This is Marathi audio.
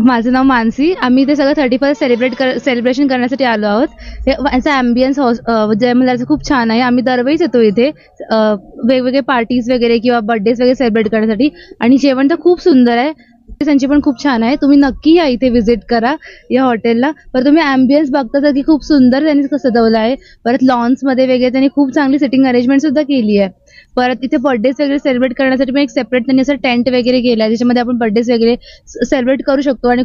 माझं नाव मानसी. आम्ही ते सगळं 31 सेलिब्रेशन करण्यासाठी आलो आहोत. याचा ॲम्बियन्स जय मल्हारचं खूप छान आहे. आम्ही दरवेळीच येतो इथे वेगवेगळे पार्टीज वगैरे किंवा बर्थडेज वगैरे सेलिब्रेट करण्यासाठी. आणि जेवण तर खूप सुंदर आहे, त्यांची पण खूप छान आहे. तुम्ही नक्की या इथे व्हिजिट करा या हॉटेलला. पर तुम्ही ॲम्बियन्स बघता तर की खूप सुंदर त्यांनी सजवलं आहे. परत लॉन्समध्ये वगैरे त्यांनी खूप चांगली सिटिंग अरेंजमेंट सुद्धा केली आहे. परत इथे बर्थडेज वगैरे सेलिब्रेट करण्यासाठी पण एक सेपरेट त्यांनी असं टेंट वगैरे केलं आहे, ज्याच्यामध्ये आपण बर्थडेज वगैरे सेलिब्रेट करू शकतो. आणि